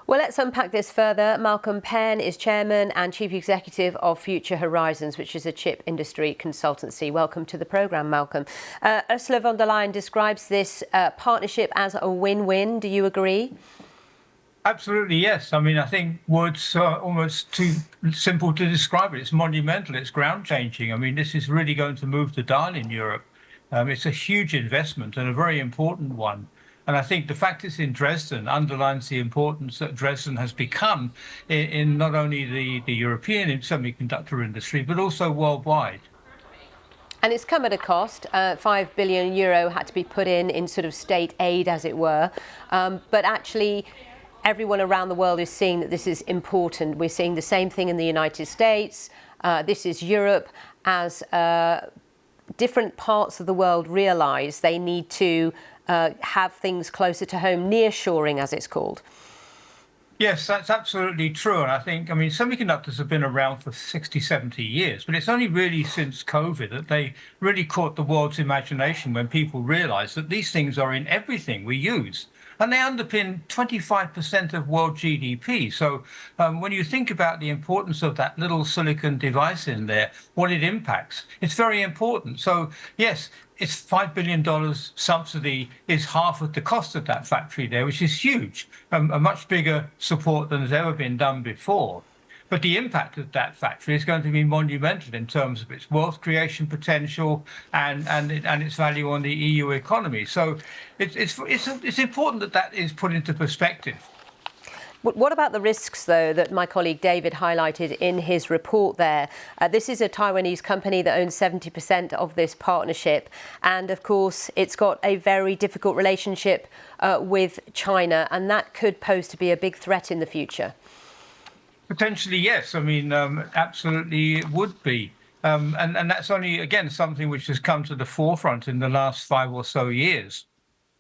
Well, let's unpack this further. Malcolm Penn is Chairman and Chief Executive of Future Horizons, which is a chip industry consultancy. Welcome to the programme, Malcolm. Ursula von der Leyen describes this partnership as a win-win. Do you agree? Absolutely, yes. I mean, I think words are almost too simple to describe it. It's monumental, it's ground changing. I mean, this is really going to move the dial in Europe. It's a huge investment and a very important one. And I think the fact it's in Dresden underlines the importance that Dresden has become in not only the European semiconductor industry, but also worldwide. And it's come at a cost. €5 billion had to be put in sort of state aid, as it were. But actually, everyone around the world is seeing that this is important. We're seeing the same thing in the United States. This is Europe. As different parts of the world realise they need to have things closer to home, nearshoring as it's called. Yes, that's absolutely true. And I think, I mean, semiconductors have been around for 60, 70 years, but it's only really since COVID that they really caught the world's imagination when people realized that these things are in everything we use. And they underpin 25% of world GDP. So when you think about the importance of that little silicon device in there, what it impacts, it's very important. So yes, it's $5 billion subsidy is half of the cost of that factory there, which is huge, a much bigger support than has ever been done before. But the impact of that factory is going to be monumental in terms of its wealth creation potential and its value on the EU economy. So it's important that that is put into perspective. What about the risks, though, that my colleague David highlighted in his report there? This is a Taiwanese company that owns 70% of this partnership. And of course, it's got a very difficult relationship with China, and that could pose to be a big threat in the future. Potentially, yes. I mean, absolutely it would be. And that's only, again, something which has come to the forefront in the last 5 or so years.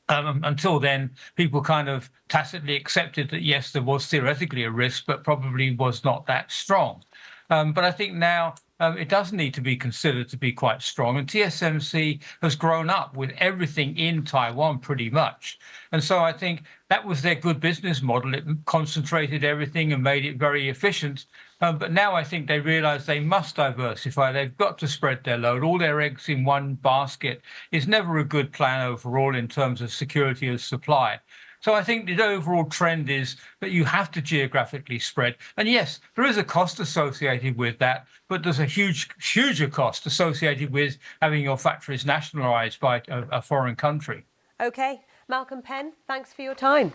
Until then, people kind of tacitly accepted that, yes, there was theoretically a risk, but probably was not that strong. But I think now it does need to be considered to be quite strong. And TSMC has grown up with everything in Taiwan pretty much. And so I think that was their good business model. It concentrated everything and made it very efficient. But now I think they realize they must diversify. They've got to spread their load. All their eggs in one basket is never a good plan overall in terms of security of supply. So I think the overall trend is that you have to geographically spread. And yes, there is a cost associated with that, but there's a huger cost associated with having your factories nationalized by a foreign country. OK, Malcolm Penn, thanks for your time.